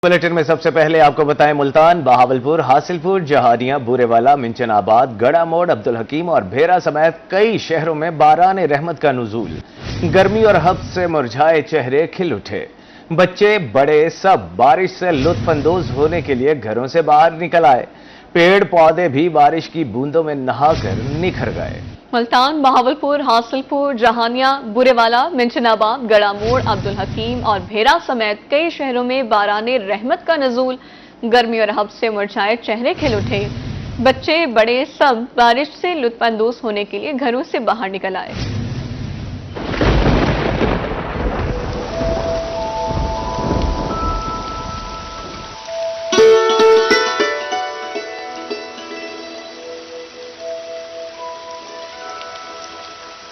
Bulletin में सबसे पहले आपको बताएं मुल्तान, बहावलपुर, हासिलपुर, जहानिया, बूरेवाला, मिंचन आबाद, गड़ा मोड़, अब्दुल हकीम और भेरा समेत कई शहरों में बारान रहमत का नुज़ूल। गर्मी और हब्स से मुरझाए चेहरे खिल उठे। बच्चे बड़े सब बारिश से लुत्फानंदोज होने के लिए घरों से बाहर निकल आए। पेड़ पौधे भी बारिश की बूंदों में नहाकर निखर गए। मुल्तान, बहावलपुर, हासिलपुर, जहानिया, बुरेवाला, मिंचनाबाद, गड़ा मोड़, अब्दुल हकीम और भेरा समेत कई शहरों में बाराने रहमत का नज़ूल। गर्मी और हब्स से मुरझाए चेहरे खिल उठे। बच्चे बड़े सब बारिश से लुत्फानंदोज होने के लिए घरों से बाहर निकल आए।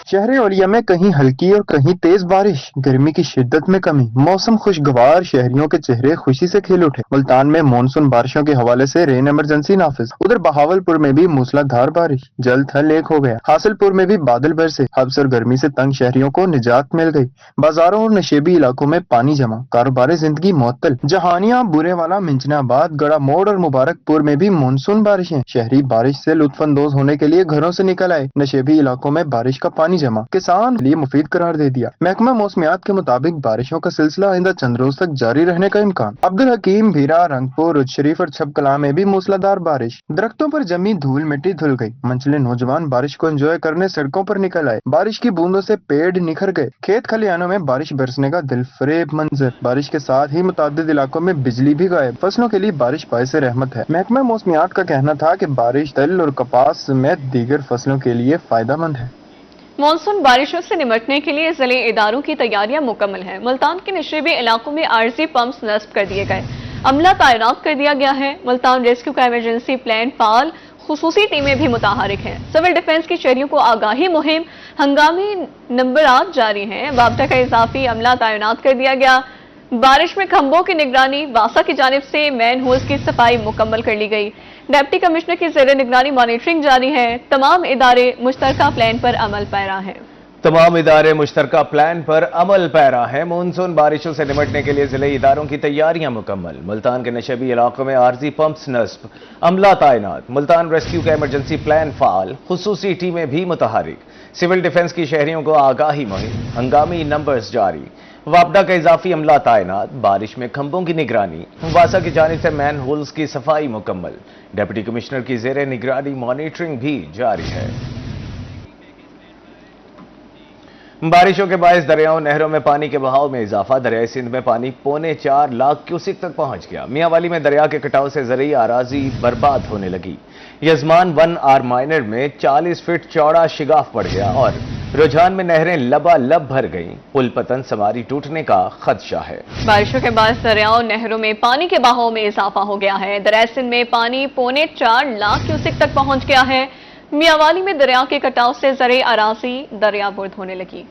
शहर औलिया में कहीं हल्की और कहीं तेज बारिश, गर्मी की शिद्दत में कमी, मौसम खुशगवार, शहरियों के चेहरे खुशी से खिल उठे। मुल्तान में मानसून बारिशों के हवाले से रेन इमरजेंसी नाफिज। उधर बहावलपुर में भी मूसलाधार बारिश, जल थल एक हो गया। हासिलपुर में भी बादल बरसे, हब्स और गर्मी से तंग शहरियों को निजात मिल गई। बाजारों और नशेबी इलाकों में पानी जमा, कारोबार जिंदगी मुअत्तल। जहानिया, बुरेवाला, मिंचनाबाद, गड़ा मोड़ और मुबारकपुर में भी मानसून बारिशें। शहरी बारिश से लुत्फानंदोज होने के लिए घरों से निकल आए। नशेबी इलाकों में बारिश का पानी जमा किसान लिए मुफीद करार दे दिया। महकमा मौसमियात के मुताबिक बारिशों का सिलसिला आइंदा चंद रोज तक जारी रहने का इम्कान। अब्दुल हकीम, भीरा, रंगपुर, उज शरीफ और छबकला में भी मूसलाधार बारिश। दरख्तों पर जमी धूल मिट्टी धुल गई। मंचले नौजवान बारिश को एंजॉय करने सड़कों पर निकल आए। बारिश की बूंदों से पेड़ निखर गए। खेत खलियानों में बारिश बरसने का दिलफरेब मंजर। बारिश के साथ ही मुतादिद इलाकों में बिजली भी गायब। फसलों के लिए बारिश बाइस रहमत है। महकमा मौसमियात का कहना था कि बारिश तिल और कपास समेत दीगर फसलों के लिए फायदेमंद है। मानसून बारिशों से निपटने के लिए जिले इदारों की तैयारियां मुकम्मल हैं। मुल्तान के नशेबी इलाकों में आरजी पंप्स नस्ब कर दिए गए। अमला तैनात कर दिया गया है। मुल्तान रेस्क्यू का इमरजेंसी प्लान फाल, खुसूसी टीमें भी मुतहरिक हैं। सिविल डिफेंस की शहरियों को आगाही मुहिम, हंगामी नंबरात जारी हैं। वापडा का इजाफी अमला तैनात कर दिया गया। बारिश में खंभों की निगरानी, वासा की जानिब से मैन होल्स की सफाई मुकम्मल कर ली गई। डिप्टी कमिश्नर की ज़ेर निगरानी मॉनिटरिंग जारी है। तमाम इदारे मुश्तरका प्लान पर अमल पैरा हैं। तमाम इदारे मुश्तरका प्लान पर अमल पैरा है। मानसून बारिशों से निपटने के लिए जिले इदारों की तैयारियां मुकम्मल। मुल्तान के नशेबी इलाकों में आरजी पंप्स नस्ब, अमला तैनात। मुल्तान रेस्क्यू का इमरजेंसी प्लान फाल, खुसूसी टीमें भी मुतहरिक। सिविल डिफेंस की शहरियों को आगाही मुहिम, हंगामी नंबर्स जारी। वापडा का इजाफी अमला तैनात। बारिश में खंभों की निगरानी, वासा की जानिब से मैन होल्स की सफाई मुकम्मल। डिप्टी कमिश्नर की ज़ेर निगरानी मॉनिटरिंग भी जारी है। बारिशों के बायस दरियाओं नहरों में पानी के बहाव में इजाफा। दरियाई सिंध में पानी 4.25 लाख क्यूसिक तक पहुंच गया। मियांवाली में दरिया के कटाव से ज़रई आराजी बर्बाद होने लगी। यजमान 1R माइनर में 40 फीट चौड़ा शिगाफ पड़ गया और रुझान में नहरें लबालब भर गईं। पुल पतन समारी टूटने का खदशा है। बारिशों के बाद दरियाओं नहरों में पानी के बहाव में इजाफा हो गया है। दरिया सिंध में पानी 4.25 लाख क्यूसिक तक पहुंच गया है। मियांवाली में दरिया के कटाव से ज़रे अराजी दरियाबुर्द होने लगी।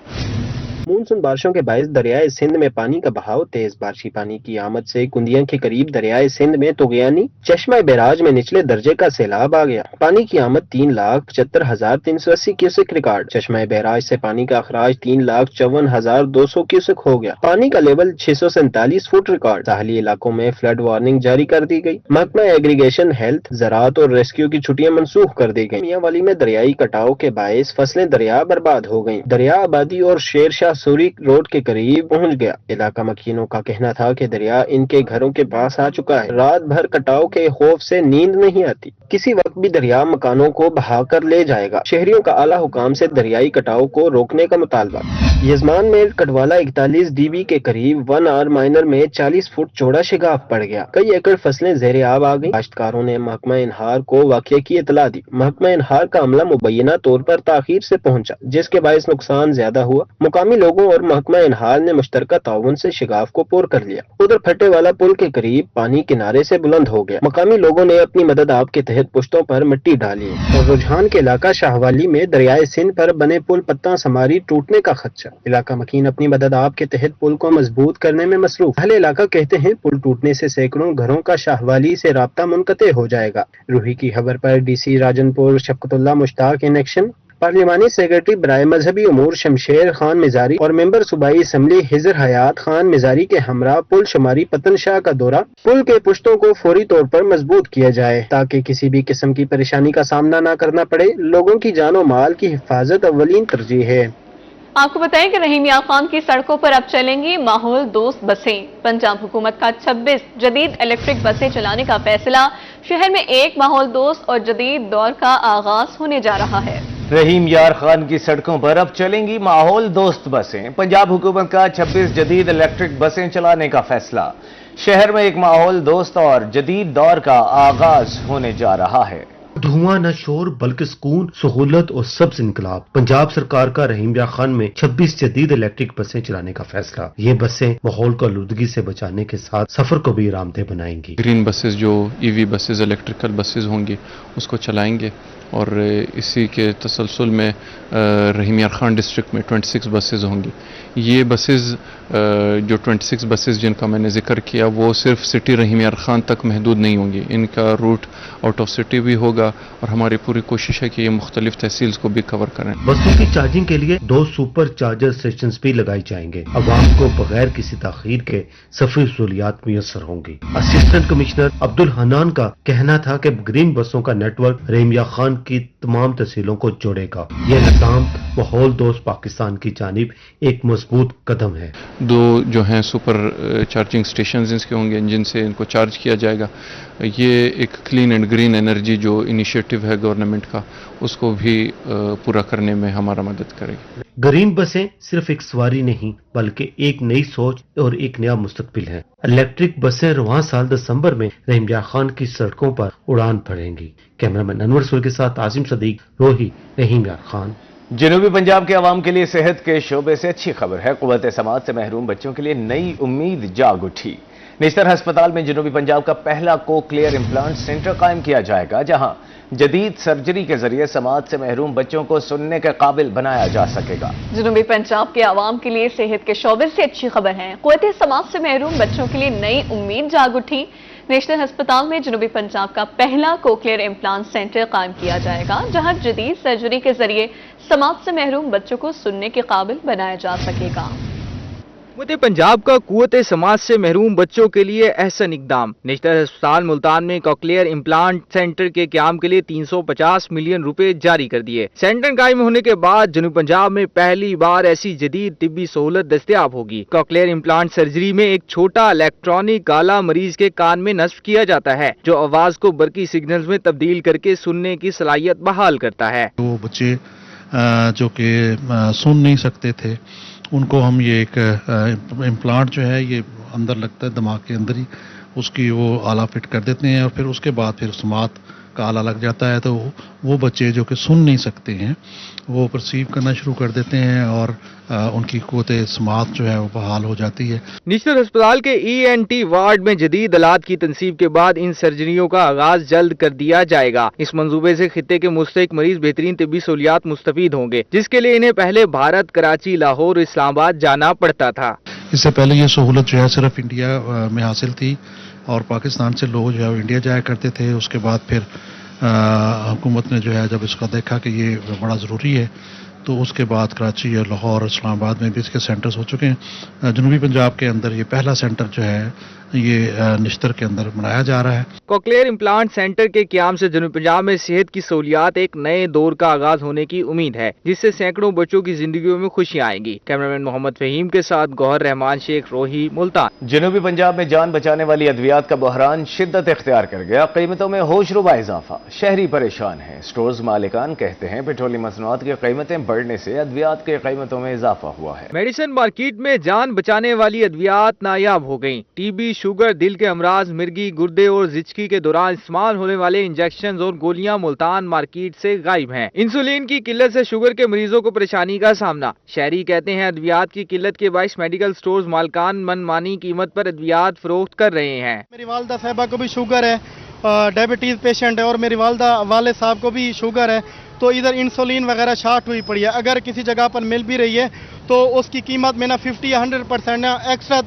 मानसून बारिशों के बायस दरियाए सिंध में पानी का बहाव तेज। बारिशी पानी की आमद से कुंदिया के करीब दरियाए सिंध में तुगयानी चश्मा बैराज में निचले दर्जे का सैलाब आ गया। पानी की आमद 3,75,380 क्यूसिक रिकॉर्ड। चश्मा बैराज से पानी का अखराज 3,54,200 क्यूसिक हो गया। पानी का लेवल 647 फुट रिकॉर्ड। साहली इलाकों में फ्लड वार्निंग जारी कर दी गई। महकमा एग्रीगेशन, हेल्थ, ज़राअत और रेस्क्यू की छुट्टियां मनसूख कर दी गई। मियांवाली में दरियाई कटाव के बायस फसलें दरिया बर्बाद हो गयी। दरिया आबादी और शेर शाह सूरी रोड के करीब पहुंच गया। इलाका मकीनों का कहना था कि दरिया इनके घरों के पास आ चुका है। रात भर कटाव के खौफ से नींद नहीं आती। किसी वक्त भी दरिया मकानों को बहाकर ले जाएगा। शहरियों का आला हुकाम से दरियाई कटाव को रोकने का मुतालबा। यजमान में कटवाला 41 डीबी के करीब 1R माइनर में 40 फुट चौड़ा शिगाफ पड़ गया। कई एकड़ फसलें ज़ेरे आब आ गई। काश्तकारों ने महकमा इनहार को वाक़ये की इतला दी। महकमा इनहार का अमला मुबैना तौर पर ताखीर से पहुंचा, जिसके बायस नुकसान ज्यादा हुआ। मुकामी लोगों और महकमा इनहार ने मुश्तरका ताउन से शिगाफ को पुर कर लिया। उधर फटे वाला पुल के करीब पानी किनारे से बुलंद हो गया। मकामी लोगों ने अपनी मदद आप के तहत पुश्तों पर मिट्टी डाली और रुझान के इलाका शाहवाली में दरियाए सिंध पर बने पुल पत्ता समारी टूटने का खदशा। इलाका मकीन अपनी मदद आप के तहत पुल को मजबूत करने में मसरूफ। अहले इलाका कहते हैं पुल टूटने से सैकड़ों घरों का शाहवाली से राब्ता मुनक़ते हो जाएगा। रूही की खबर पर DC Rajanpur Shafqatullah Mushtaq in action. پارلیمانی سیکرٹری برائے مذہبی امور شمشیر خان مزاری اور ممبر صوبائی اسمبلی حضر حیات خان مزاری کے ہمراہ پل شماری پتن شاہ کا دورہ پل کے پشتوں کو فوری طور پر مضبوط کیا جائے تاکہ کسی بھی قسم کی پریشانی کا سامنا نہ کرنا پڑے۔ لوگوں کی جان و مال کی حفاظت اولین ترجیح ہے۔ آپ کو بتائیں کہ رحیم یار خان کی سڑکوں پر اب چلیں گی ماحول دوست بسیں۔ پنجاب حکومت کا 26 جدید الیکٹرک بسیں چلانے کا فیصلہ، شہر میں ایک ماحول دوست اور جدید دور کا آغاز ہونے جا رہا ہے۔ رحیم یار خان کی سڑکوں پر اب چلیں گی ماحول دوست بسیں۔ پنجاب حکومت کا 26 جدید الیکٹرک بسیں چلانے کا فیصلہ، شہر میں ایک ماحول دوست اور جدید دور کا آغاز ہونے جا رہا ہے۔ دھواں نہ شور بلکہ سکون، سہولت اور سبز انقلاب۔ پنجاب سرکار کا رحیم یار خان میں 26 جدید الیکٹرک بسیں چلانے کا فیصلہ۔ یہ بسیں ماحول کو آلودگی سے بچانے کے ساتھ سفر کو بھی آرام دہ بنائیں گی۔ گرین بسز جو ای وی بسز الیکٹریکل بسز ہوں گی اس کو چلائیں گے، اور اسی کے تسلسل میں رحیم یار خان ڈسٹرکٹ میں 26 بسز ہوں گی۔ یہ بسز جو 26 بسز جن کا میں نے ذکر کیا وہ صرف سٹی رحیم یار خان تک محدود نہیں ہوں گی، ان کا روٹ آؤٹ آف سٹی بھی ہوگا، اور ہماری پوری کوشش ہے کہ یہ مختلف تحصیلز کو بھی کور کریں۔ بسوں کی چارجنگ کے لیے 2 سپر چارجر اسٹیشنز بھی لگائی جائیں گے۔ عوام کو بغیر کسی تاخیر کے سفری سہولیات میسر ہوں گی۔ اسسٹنٹ کمشنر عبدالحنان کا کہنا تھا کہ گرین بسوں کا نیٹ ورک رحیم یار خان کی تمام تحصیلوں کو جوڑے گا۔ یہ نظام ماحول دوست پاکستان کی جانب ایک مضبوط قدم ہے۔ 2 جو ہیں سپر چارجنگ اسٹیشنز اس کے ہوں گے جن سے ان کو چارج کیا جائے گا۔ یہ ایک کلین اینڈ گرین انرجی جو انیشیٹو ہے گورنمنٹ کا، اس کو بھی پورا کرنے میں ہمارا مدد کرے گی۔ گرین بسیں صرف ایک سواری نہیں بلکہ ایک نئی سوچ اور ایک نیا مستقبل ہے۔ الیکٹرک بسیں رواں سال دسمبر میں رحیم یار خان کی سڑکوں پر اڑان بھریں گی۔ کیمرامین انور سول کے ساتھ عاصم صدیق، روہی، رحیم یار خان۔ جنوبی پنجاب کے عوام کے لیے صحت کے شعبے سے اچھی خبر ہے۔ قوت سماعت سے محروم بچوں کے لیے نئی امید جاگ اٹھی۔ نشتر ہسپتال میں جنوبی پنجاب کا پہلا کوکلیئر امپلانٹ سینٹر قائم کیا جائے گا، جہاں جدید سرجری کے ذریعے سماعت سے محروم بچوں کو سننے کے قابل بنایا جا سکے گا۔ جنوبی پنجاب کے عوام کے لیے صحت کے شعبے سے اچھی خبر ہے۔ قوت سماعت سے محروم بچوں کے لیے نئی امید جاگ اٹھی۔ نیشنل ہسپتال میں جنوبی پنجاب کا پہلا کوکلیئر امپلانٹ سینٹر قائم کیا جائے گا، جہاں جدید سرجری کے ذریعے سماعت سے محروم بچوں کو سننے کے قابل بنایا جا سکے گا۔ حکومت پنجاب کا قوت سماعت سے محروم بچوں کے لیے احسن اقدام۔ نیشنل ہسپتال ملتان میں کوکلیئر امپلانٹ سینٹر کے قیام کے لیے 350 ملین روپے جاری کر دیے۔ سینٹر قائم ہونے کے بعد جنوبی پنجاب میں پہلی بار ایسی جدید طبی سہولت دستیاب ہوگی۔ کوکلیئر امپلانٹ سرجری میں ایک چھوٹا الیکٹرانک آلہ مریض کے کان میں نصب کیا جاتا ہے، جو آواز کو برقی سگنلز میں تبدیل کر کے سننے کی صلاحیت بحال کرتا ہے۔ وہ بچے جو کہ سن نہیں سکتے تھے ان کو ہم یہ ایک امپلانٹ جو ہے یہ اندر لگتا ہے دماغ کے اندر ہی، اس کی وہ آلہ فٹ کر دیتے ہیں، اور پھر اس کے بعد پھر سماعت کا آلہ لگ جاتا ہے، تو وہ بچے جو کہ سن نہیں سکتے ہیں وہ پرسیو کرنا شروع کر دیتے ہیں، اور ان کی قوت سماعت جو ہے وہ بحال ہو جاتی ہے۔ نیشنل ہسپتال کے ENT وارڈ میں جدید آلات کی تنصیب کے بعد ان سرجریوں کا آغاز جلد کر دیا جائے گا۔ اس منصوبے سے خطے کے مستحق مریض بہترین طبی سہولیات مستفید ہوں گے، جس کے لیے انہیں پہلے بھارت، کراچی، لاہور اور اسلام آباد جانا پڑتا تھا۔ اس سے پہلے یہ سہولت جو ہے صرف انڈیا میں حاصل تھی، اور پاکستان سے لوگ جو ہے وہ انڈیا جایا کرتے تھے۔ اس کے بعد پھر حکومت نے جو ہے جب اس کا دیکھا کہ یہ بڑا ضروری ہے، تو اس کے بعد کراچی اور لاہور اور اسلام آباد میں بھی اس کے سینٹرز ہو چکے ہیں۔ جنوبی پنجاب کے اندر یہ پہلا سینٹر جو ہے یہ نشتر کے اندر بنایا جا رہا ہے۔ کوکلیئر امپلانٹ سینٹر کے قیام سے جنوبی پنجاب میں صحت کی سہولیات ایک نئے دور کا آغاز ہونے کی امید ہے، جس سے سینکڑوں بچوں کی زندگیوں میں خوشیاں آئیں گی۔ کیمرامین محمد فہیم کے ساتھ گوہر رحمان شیخ، روہی، ملتان۔ جنوبی پنجاب میں جان بچانے والی ادویات کا بحران شدت اختیار کر گیا، قیمتوں میں ہوش ربا اضافہ، شہری پریشان ہیں۔ سٹورز مالکان کہتے ہیں پیٹرولیم مصنوعات کی قیمتیں بڑھنے سے ادویات کی قیمتوں میں اضافہ ہوا ہے۔ میڈیسن مارکیٹ میں جان بچانے والی ادویات نایاب ہو گئیں۔ ٹی بی، شوگر، دل کے امراض، مرگی، گردے اور زچگی کے دوران استعمال ہونے والے انجیکشنز اور گولیاں ملتان مارکیٹ سے غائب ہیں۔ انسولین کی قلت سے شوگر کے مریضوں کو پریشانی کا سامنا۔ شہری کہتے ہیں ادویات کی قلت کے باعث میڈیکل سٹورز مالکان من مانی قیمت پر ادویات فروخت کر رہے ہیں۔ میری والدہ صاحبہ کو بھی شوگر ہے، ڈائبٹیز پیشنٹ ہے، اور میری والد صاحب کو بھی شوگر ہے، تو ادھر انسولین وغیرہ شارٹ ہوئی پڑی ہے۔ اگر کسی جگہ پر مل بھی رہی ہے تو اس کی قیمت میں 50 یا 100% ایکسٹرا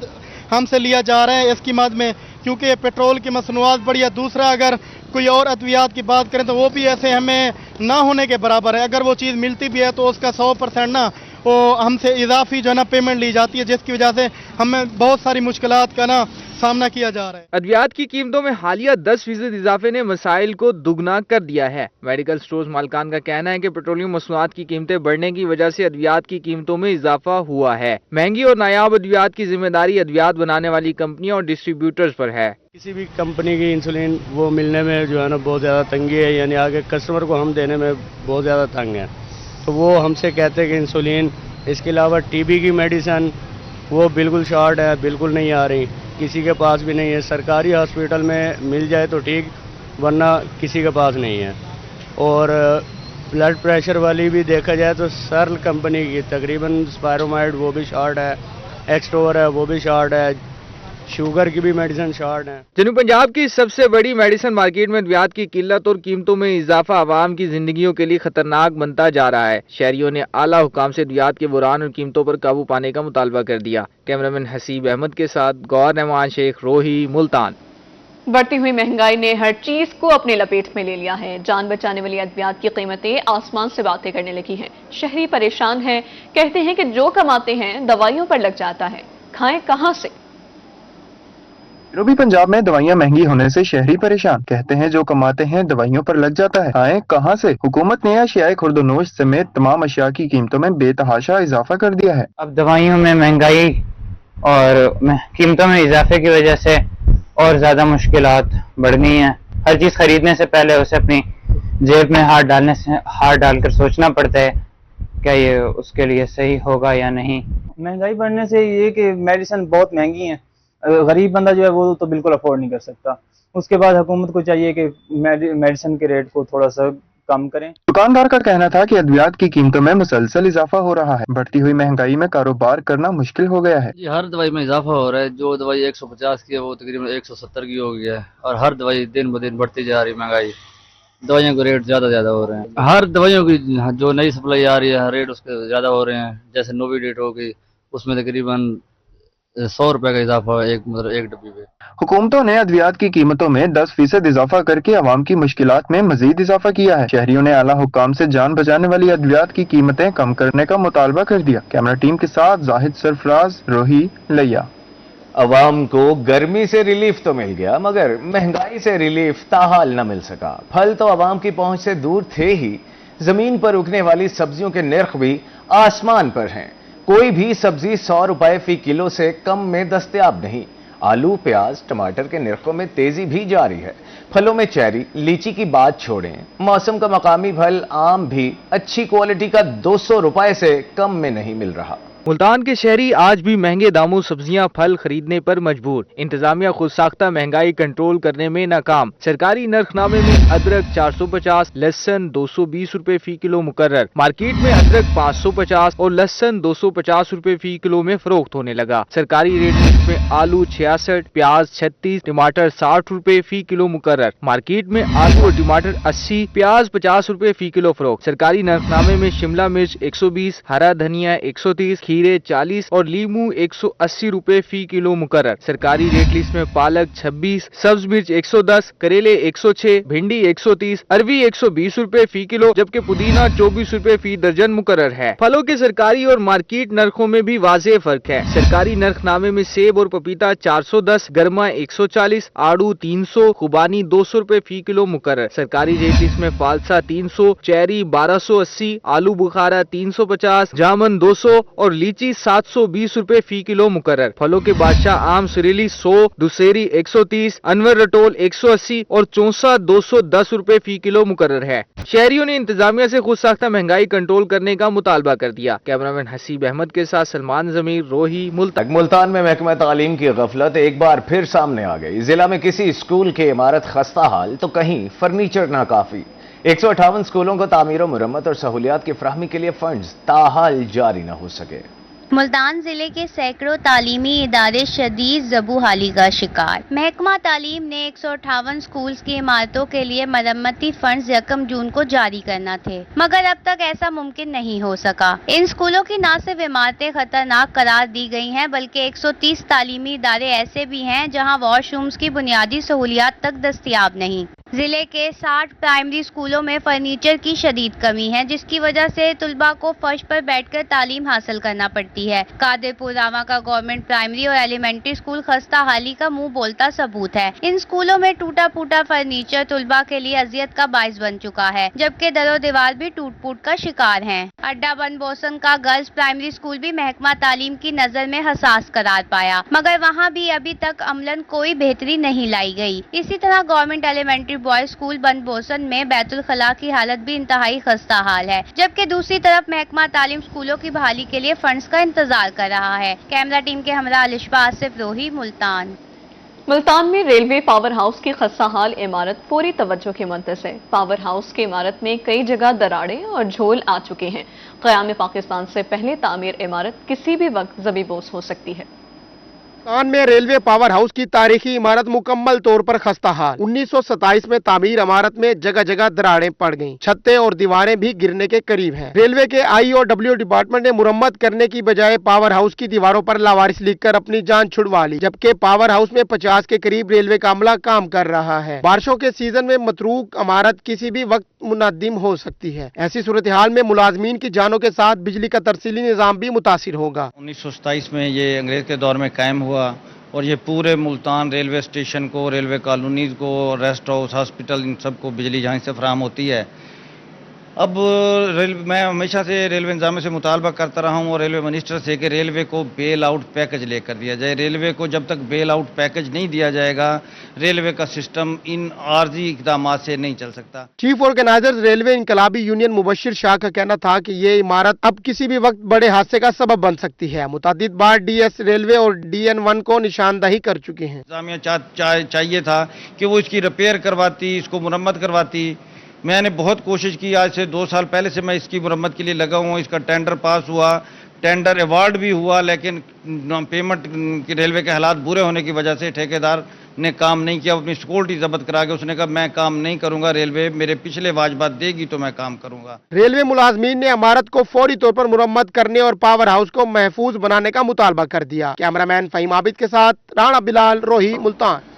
ہم سے لیا جا رہا ہے اس قیمت میں، کیونکہ پیٹرول کی مصنوعات بڑی ہے۔ دوسرا اگر کوئی اور ادویات کی بات کریں تو وہ بھی ایسے ہمیں ना होने के बराबर है। अगर वो चीज़ मिलती भी है तो उसका 100% ना वो हमसे इजाफी जो है ना पेमेंट ली जाती है, जिसकी वजह से हमें बहुत सारी मुश्किलात का ना सामना किया जा रहा है। अद्वियात की कीमतों में हालिया 10% इजाफे ने मसाइल को दुगना कर दिया है। मेडिकल स्टोर्स मालिकान का कहना है कि पेट्रोलियम मसनूआत की कीमतें बढ़ने की वजह से अद्वियात की कीमतों में इजाफा हुआ है। महंगी और नायाब अद्वियात की जिम्मेदारी अद्वियात बनाने वाली कंपनियों और डिस्ट्रीब्यूटर्स पर है। किसी भी कंपनी की इंसुलिन वो मिलने में जो है ना बहुत ज़्यादा तंगी है, यानी आगे कस्टमर को हम देने में बहुत ज़्यादा तंग है। तो वो हमसे कहते हैं कि इंसुलिन, इसके अलावा टीबी की मेडिसिन वो बिल्कुल शॉर्ट है, बिल्कुल नहीं आ रही, किसी के पास भी नहीं है। सरकारी हॉस्पिटल में मिल जाए तो ठीक, वरना किसी के पास नहीं है। और ब्लड प्रेशर वाली भी देखा जाए तो सर्ल कंपनी की तकरीबन स्पायरोमाइड वो भी शॉर्ट है, एक्सटोर है वो भी शॉर्ट है, शुगर की भी मेडिसिन शॉर्ट है। जनूब पंजाब की सबसे बड़ी मेडिसिन मार्केट में अद्वियात की किल्लत और कीमतों में इजाफा आवाम की जिंदगियों के लिए खतरनाक बनता जा रहा है। शहरियों ने आला हुकाम से अद्वियात के बुरान और कीमतों पर काबू पाने का मुतालबा कर दिया। कैमरामैन हसीब अहमद के साथ गौर रहमान शेख, रोही, मुल्तान। बढ़ती हुई महंगाई ने हर चीज को अपने लपेट में ले लिया है। जान बचाने वाली अद्वियात की कीमतें आसमान से बातें करने लगी हैं। शहरी परेशान हैं, कहते हैं कि जो कमाते हैं दवाइयों पर लग जाता है, खाएं कहां से। जनूबी पंजाब में दवाइयां महंगी होने से शहरी परेशान, कहते हैं जो कमाते हैं दवाइयों पर लग जाता है, खाएं कहां से। हुकूमत ने अशियाए खुर्दनोश समेत तमाम अशिया की कीमतों में बेतहाशा इजाफा कर दिया है। अब दवाइयों में महंगाई और कीमतों में इजाफे की वजह से और ज्यादा मुश्किलात बढ़ गई हैं। हर चीज खरीदने से पहले उसे अपनी जेब में हाथ डालकर सोचना पड़ता है क्या ये उसके लिए सही होगा या नहीं। महंगाई बढ़ने से ये कि मेडिसिन बहुत महंगी हैं, गरीब बंदा जो है वो तो बिल्कुल अफोर्ड नहीं कर सकता। उसके बाद हुकूमत को चाहिए कि मेडिसिन के रेट को थोड़ा सा कम करें। दुकानदार का कहना था कि अद्वियात की कीमतों में मुसलसल इजाफा हो रहा है। बढ़ती हुई महंगाई में कारोबार करना मुश्किल हो गया है। हर दवाई में इजाफा हो रहा है। जो दवाई 150 की है वो तकरीबन 170 की हो गया है, और हर दवाई दिन ब दिन बढ़ती जा रही महंगाई। दवाइयों के रेट ज्यादा हो रहे हैं। हर दवाइयों की जो नई सप्लाई आ रही है रेट उसके ज्यादा हो रहे हैं। जैसे नोविडेट हो गई, उसमें तकरीबन 100 रुपए का इजाफा है एक डब्बी पे। हुकूमतों ने अद्वियात की कीमतों में 10% इजाफा करके अवाम की मुश्किलात में मजीद इजाफा किया है। शहरियों ने आला हुक्काम से जान बचाने वाली अद्वियात की कीमतें कम करने का मुतालबा कर दिया। कैमरा टीम के साथ जाहिद सरफराज, रोही, लिया। अवाम को गर्मी से रिलीफ तो मिल गया, मगर महंगाई से रिलीफ ताहाल न मिल सका। फल तो अवाम की पहुंच से दूर थे ही, जमीन पर उगने वाली सब्जियों के निर्ख भी आसमान पर हैं। कोई भी सब्जी 100 रुपए फी किलो से कम में दस्तयाब नहीं। आलू, प्याज, टमाटर के निर्खों में तेजी भी जारी है। फलों में चेरी, लीची की बात छोड़ें, मौसम का मकामी फल आम भी अच्छी क्वालिटी का 200 रुपए से कम में नहीं मिल रहा। मुल्तान के शहरी आज भी महंगे दामों सब्जियां फल खरीदने पर मजबूर। इंतजामिया खुद साख्ता महंगाई कंट्रोल करने में नाकाम। सरकारी नरखनामे में अदरक 450, लहसुन 220 रुपए फी किलो मुकर्रर। मार्केट में अदरक 550 और लहसुन 250 रुपए फी किलो में फरोख्त होने लगा। सरकारी रेट लिस्ट में आलू 66, प्याज 36, टमाटर 60 रुपए फी किलो मुकर्रर। मार्केट में आलू और टमाटर 80, प्याज 50 रुपए फी किलो फरोख्त। सरकारी नरखनामे में शिमला मिर्च 120, हरा धनिया 130, खीरे 40 और लीमू 180 रुपए फी किलो मुकर्रर। सरकारी रेट लिस्ट में पालक 26, सब्ज मिर्च 110, करेले 106, भिंडी 130, अरवी 120 रुपए फी किलो, जबकि पुदीना 24 रुपए फी दर्जन मुकर्रर है। फलों के सरकारी और मार्केट नरखों में भी वाज़ेह फर्क है। सरकारी नरखनामे में सेब और पपीता 410, गरमा 140, आड़ू 300, खुबानी 200 रुपए फी किलो मुकर्रर। सरकारी रेट लिस्ट में फालसा 300, चेरी 1280, आलू बुखारा 350, जामुन 200 और लीची 720 रुपए फी किलो मुकर्रर। फलों के बादशाह आम सुरीली 100, दुसेरी 130, अनवर रटोल 180 और चौसा 210 रुपए फी किलो मुकर्रर है। शहरियों ने इंतजामिया से खुद साख्ता महंगाई कंट्रोल करने का मुतालबा कर दिया। कैमरामैन हसीब अहमद के साथ सलमान जमीर, रोही, मुल्तान में महकमा तालीम की गफलत एक बार फिर सामने आ गई। जिला में किसी स्कूल की इमारत खस्ता हाल तो कहीं फर्नीचर नाकाफी। 158 स्कूलों को तामीर, मुरम्मत और सहूलियात की फराहमी के लिए फंड्स ताहाल जारी न हो सके। मुल्तान जिले के सैकड़ों तालीमी इदारे शदीद ज़बूहाली का शिकार। महकमा तालीम ने 158 स्कूल्स की इमारतों के लिए मरम्मती फंड्स 1 जून को जारी करना थे, मगर अब तक ऐसा मुमकिन नहीं हो सका। इन स्कूलों की न सिर्फ इमारतें खतरनाक करार दी गई हैं, बल्कि 130 तालीमी इदारे ऐसे भी हैं जहां वॉशरूम्स की बुनियादी सहूलियात तक दस्तयाब नहीं। जिले के 60 प्राइमरी स्कूलों में फर्नीचर की शदीद कमी है, जिसकी वजह से तुलबा को फर्श पर बैठकर तालीम हासिल करना पड़ती है। कादिरपुर रामा का गवर्नमेंट प्राइमरी और एलिमेंट्री स्कूल खस्ता हाली का मुंह बोलता सबूत है। इन स्कूलों में टूटा फूटा फर्नीचर तुलबा के लिए अजियत का बाइस बन चुका है, जबकि दरो दीवार भी टूट फूट का शिकार हैं। अड्डा बन बोसन का गर्ल्स प्राइमरी स्कूल भी महकमा तालीम की नजर में हसास करार पाया, मगर वहाँ भी अभी तक अमलन कोई बेहतरी नहीं लाई गई। इसी तरह गवर्नमेंट एलिमेंट्री बॉयज स्कूल बन बोसन में बैतुल खला की हालत भी इंतहाई खस्ता हाल है, जबकि दूसरी तरफ महकमा तालीम स्कूलों की बहाली के लिए फंड्स का इंतजार कर रहा है। कैमरा टीम के हमरा अलिशबा आसिफ रोही, मुल्तान। मुल्तान में रेलवे पावर हाउस की खस्ता हाल इमारत पूरी तवज्जो की मुंतज़िर है। पावर हाउस की इमारत में कई जगह दरारें और झोल आ चुके हैं। क़याम पाकिस्तान से पहले तामीर इमारत किसी भी वक्त ज़बीबोस हो सकती है। मुल्तान में रेलवे पावर हाउस की तारीखी इमारत मुकम्मल तौर पर खस्ता हाल। 1927 में तामीर इमारत में जगह जगह दरारें पड़ गईं, छतें और दीवारें भी गिरने के करीब हैं। रेलवे के IOW डिपार्टमेंट ने मुरम्मत करने की बजाय पावर हाउस की दीवारों पर लावारिस लिखकर अपनी जान छुड़वा ली, जबकि पावर हाउस में 50 के करीब रेलवे का अमला काम कर रहा है। बारिशों के सीजन में मतरूक इमारत किसी भी वक्त मुनद्दिम हो सकती है। ऐसी सूरत हाल में मुलाजमीन की जानों के साथ बिजली का तरसीली निज़ाम भी मुतासिर होगा। 1927 में ये अंग्रेज के दौर में कायम हुआ और ये पूरे मुल्तान रेलवे स्टेशन को, रेलवे कॉलोनीज को, रेस्ट हाउस, हॉस्पिटल, इन सबको बिजली यहाँ से फराहम होती है। अब मैं हमेशा से रेलवे इंतजाम से मुतालबा करता रहा हूँ और रेलवे मिनिस्टर से कि रेलवे को बेल आउट पैकेज लेकर दिया जाए। रेलवे को जब तक बेल आउट पैकेज नहीं दिया जाएगा, रेलवे का सिस्टम इन आर्जी इक़दाम से नहीं चल सकता। चीफ ऑर्गेनाइजर रेलवे इनकलाबी यूनियन मुबशिर शाह का कहना था कि ये इमारत अब किसी भी वक्त बड़े हादसे का सबब बन सकती है। मुतादिद बार DS रेलवे और DN1 को निशानदही कर चुके हैं। इंतजामिया चाहिए था कि वो इसकी रिपेयर करवाती, इसको मुरम्मत करवाती। मैंने बहुत कोशिश की, आज से 2 साल पहले से मैं इसकी मुरम्मत के लिए लगा हूँ। इसका टेंडर पास हुआ, टेंडर अवार्ड भी हुआ, लेकिन पेमेंट की रेलवे के हालात बुरे होने की वजह से ठेकेदार ने काम नहीं किया। अपनी सिक्योरिटी जब्त करा के उसने कहा मैं काम नहीं करूंगा, रेलवे मेरे पिछले वाजबात देगी तो मैं काम करूंगा। रेलवे मुलाजमीन ने इमारत को फौरी तौर पर मुरम्मत करने और पावर हाउस को महफूज बनाने का मुतालबा कर दिया। कैमरामैन फहीम आबिद के साथ राणा बिलाल, रोही, मुल्तान।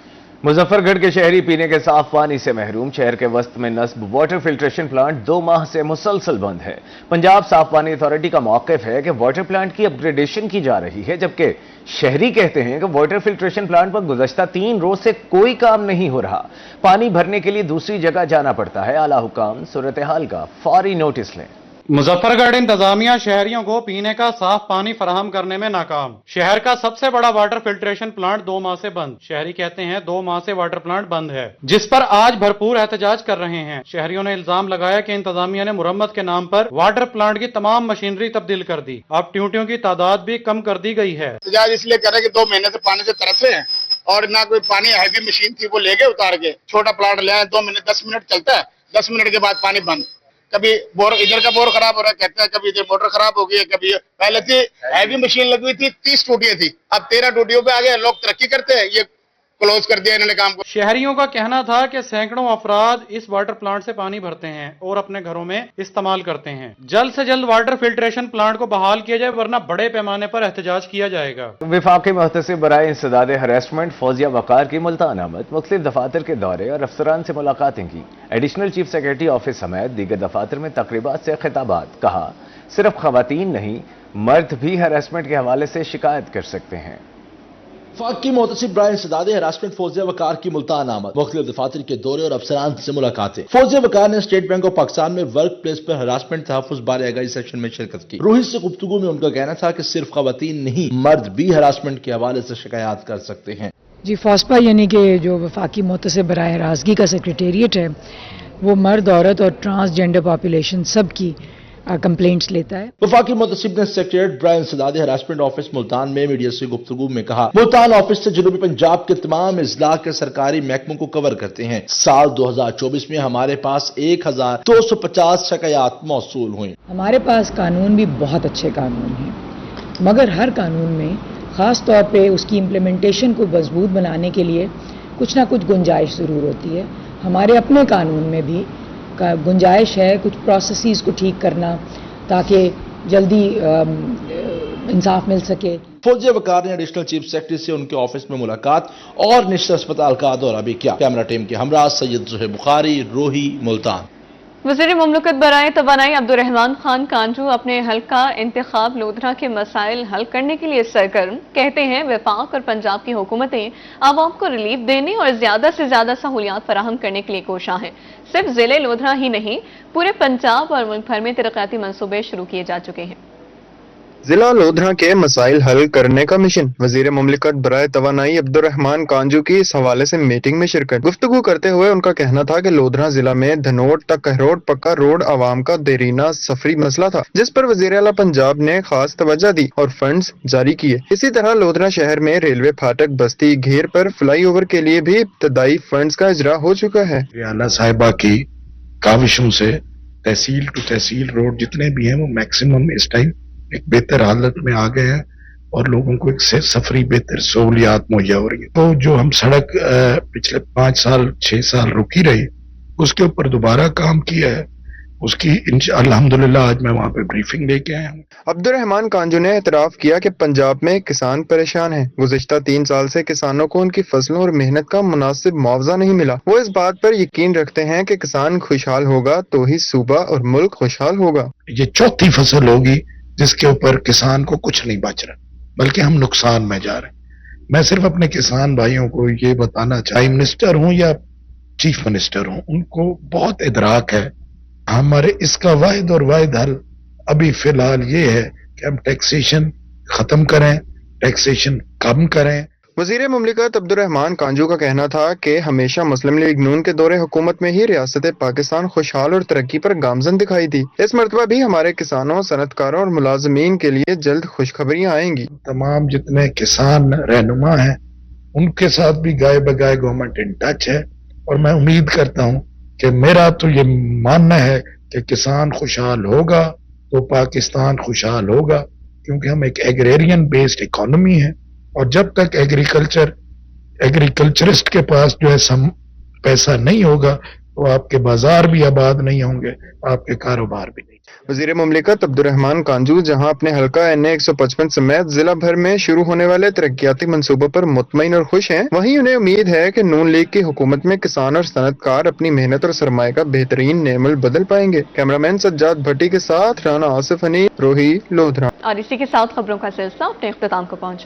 मुजफ्फरगढ़ के शहरी पीने के साफ पानी से महरूम। शहर के वस्त में नस्ब वाटर फिल्ट्रेशन प्लांट 2 माह से मुसलसल बंद है। पंजाब साफ पानी अथॉरिटी का मौक़िफ़ है कि वाटर प्लांट की अपग्रेडेशन की जा रही है, जबकि शहरी कहते हैं कि वाटर फिल्ट्रेशन प्लांट पर गुज़श्ता 3 रोज से कोई काम नहीं हो रहा। पानी भरने के लिए दूसरी जगह जाना पड़ता है। आला हुकाम सूरत हाल का फौरी नोटिस लें। मुजफ्फरगढ़ इंतजामिया शहरियों को पीने का साफ पानी फराहम करने में नाकाम। शहर का सबसे बड़ा वाटर फिल्ट्रेशन प्लांट 2 माह से बंद। शहरी कहते हैं 2 माह से वाटर प्लांट बंद है, जिस पर आज भरपूर एहतजाज कर रहे हैं। शहरियों ने इल्जाम लगाया कि इंतजामिया ने मुरम्मत के नाम पर वाटर प्लांट की तमाम मशीनरी तब्दील कर दी। अब ट्यूटियों की तादाद भी कम कर दी गई है। एहतजाज इसलिए कर रहे कि 2 महीने से पानी से तरसे हैं और ना कोई पानी हैवी मशीन थी वो ले गए उतार के। छोटा प्लांट ले आए, 2 मिनट 10 मिनट चलता है, 10 मिनट के बाद पानी बंद। कभी बोर, इधर का बोर खराब हो रहा है कहते हैं, कभी इधर मोटर खराब हो गई है, कभी पहले थी हैवी मशीन लगी हुई थी, 30 टूटियां थी, अब 13 टूटियों पे आ गए। लोग तरक्की करते हैं, ये क्लोज कर दिया इन्होंने काम को। शहरियों का कहना था कि सैकड़ों अफराद इस वाटर प्लांट से पानी भरते हैं और अपने घरों में इस्तेमाल करते हैं। जल्द से जल्द वाटर फिल्ट्रेशन प्लांट को बहाल किया जाए, वरना बड़े पैमाने पर एहतजाज किया जाएगा। विफाकी मुहतसिब बराए इंसदाद हरासमेंट फौजिया वकार की मुल्तान आमद। मुख्तलिफ दफातर के दौरे और अफसरान से मुलाकातें की। एडिशनल चीफ सेक्रेटरी ऑफिस समेत दीगर दफातर में तकरीबात से खिताबात। कहा सिर्फ खवातीन नहीं, मर्द भी हरासमेंट के हवाले से शिकायत कर सकते हैं। वफाकी मुहतसिब बराए इंसदाद हरासमेंट फौजिया वकार की मुल्तान आमद। मुख्तलिफ दफातर के दौरे और अफसरान से मुलाकातें। फौजिया वकार ने स्टेट बैंक ऑफ पाकिस्तान में वर्क प्लेस पर हरासमेंट तहफ़्फ़ुज़ बारे आगाही सेक्शन में शिरकत की। रूही से गुफ्तगू में उनका कहना था कि सिर्फ खवातीन नहीं, मर्द भी हरासमेंट के हवाले से शिकायत कर सकते हैं। जी, फॉस्पा यानी कि जो वफाकी मुहतसिब बराए हरासगी का सेक्रेटेरिएट है, वो मर्द, औरत और ट्रांसजेंडर पॉपुलेशन सब की कंप्लेंट्स लेता है। वफाकी मुतसिब ने सेक्रेटरी बराए इंसदाद हरासमेंट ऑफिस मुल्तान में मीडिया से गुफ्तगू में कहा, मुल्तान ऑफिस से जनूबी पंजाब के तमाम इजला के सरकारी महकमों को कवर करते हैं। साल 2024 में हमारे पास 1250 शिकायत मौसूल हुई। हमारे पास कानून भी बहुत अच्छे कानून हैं, मगर हर कानून में खास तौर पे उसकी इम्प्लीमेंटेशन को मजबूत बनाने के लिए कुछ ना कुछ गुंजाइश ज़रूर होती है। हमारे अपने कानून में भी गुंजाइश है कुछ प्रोसेसेस को ठीक करना, ताकि जल्दी इंसाफ मिल सके। फौजिया वकार ने एडिशनल चीफ सेक्रेटरी से उनके ऑफिस में मुलाकात और निश्चित अस्पताल का दौरा भी किया। कैमरा टीम के हमरा सैयद जुहे बुखारी, रोही, मुल्तान। वज़ीर मुमलिकत बराए तवानाई अब्दुर्रहमान खान कांजू अपने हल्का इंतखाब लोधरा के मसाइल हल करने के लिए सरगर्म। कहते हैं वफाक और पंजाब की हुकूमतें आवाम को रिलीफ देने और ज्यादा से ज्यादा सहूलियात फराहम करने के लिए कोशां हैं। सिर्फ जिले लोधरा ही नहीं, पूरे पंजाब और मुल्क भर में तरक्याती मंसूबे शुरू किए जा चुके हैं। जिला लोधरा के मसाइल हल करने का मिशन। वजीर मुमलिकत बराए तवानाई अब्दुर्रहमान कांजू की इस हवाले से मीटिंग में शिरकत। गुफ्तगू करते हुए उनका कहना था कि लोधरा जिला में धनोट तक कहरोट पक्का रोड आवाम का देरीना सफरी मसला था, जिस पर वजीर आला पंजाब ने खास तवज्जो दी और फंड्स जारी किए। इसी तरह लोधरा शहर में रेलवे फाटक बस्ती घेर पर फ्लाईओवर के लिए भी इब्तदाई फंड्स का इजरा हो चुका है। आला साहिबा की काविशों से तहसील टू तहसील रोड जितने भी हैं वो मैक्सिमम इस टाइम एक बेहतर हालत में आ गए हैं और लोगों को एक सफरी बेहतर सहूलियात मुहैया हो रही है। तो जो हम सड़क पिछले 5 साल 6 साल रुकी रही, उसके ऊपर दोबारा काम किया है। उसकी अल्हम्दुलिल्लाह आज मैं वहाँ पे ब्रीफिंग लेके आया हूँ। अब्दुर्रहमान कांजू ने एतराफ किया कि पंजाब में किसान परेशान हैं। गुज़िश्ता 3 साल से किसानों को उनकी फसलों और मेहनत का मुनासिब मुआवजा नहीं मिला। वो इस बात पर यकीन रखते हैं कि किसान खुशहाल होगा तो ही सूबा और मुल्क खुशहाल होगा। ये चौथी फसल होगी जिसके ऊपर किसान को कुछ नहीं बच रहा, बल्कि हम नुकसान में जा रहे हैं। मैं सिर्फ अपने किसान भाइयों को ये बताना चाहे मिनिस्टर हूं या चीफ मिनिस्टर हूं, उनको बहुत इदराक है। हमारे इसका वाहिद और वाहिद हल अभी फिलहाल ये है कि हम टैक्सेशन खत्म करें, टैक्सेशन कम करें। वजीर मुमलिकत अब्दुर्रहमान कांजू का कहना था कि हमेशा मुस्लिम लीग नून के दौरे हुकूमत में ही रियासत पाकिस्तान खुशहाल और तरक्की पर गामजन दिखाई दी। इस मरतबा भी हमारे किसानों, सनतकारों और मुलाजमीन के लिए जल्द खुशखबरियां आएंगी। तमाम जितने किसान रहनुमा हैं उनके साथ भी गाय बगाए गवर्नमेंट इन टच है और मैं उम्मीद करता हूं कि मेरा तो ये मानना है कि किसान खुशहाल होगा तो पाकिस्तान खुशहाल होगा, क्योंकि हम एक एग्रेरियन बेस्ड इकोनॉमी है और जब तक एग्रीकल्चरिस्ट के पास जो है पैसा नहीं होगा तो आपके बाजार भी आबाद नहीं होंगे, आपके कारोबार भी नहीं। वजीर मुमलिकत अब्दुर्रहमान कांजू जहां अपने हल्का NA 155 समेत जिला भर में शुरू होने वाले तरक्याती मंसूबों पर मुतमईन और खुश हैं, वहीं उन्हें उम्मीद है कि नून लीग की हुकूमत में किसान और सनतकार अपनी मेहनत और सरमाए का बेहतरीन नेमल बदल पाएंगे। कैमरामैन सज्जाद भट्टी के साथ राना आसिफ हनी, रोही, लोधरा। और इसी के साथ खबरों का सिलसिला अपने इख्तिताम को पहुंचा।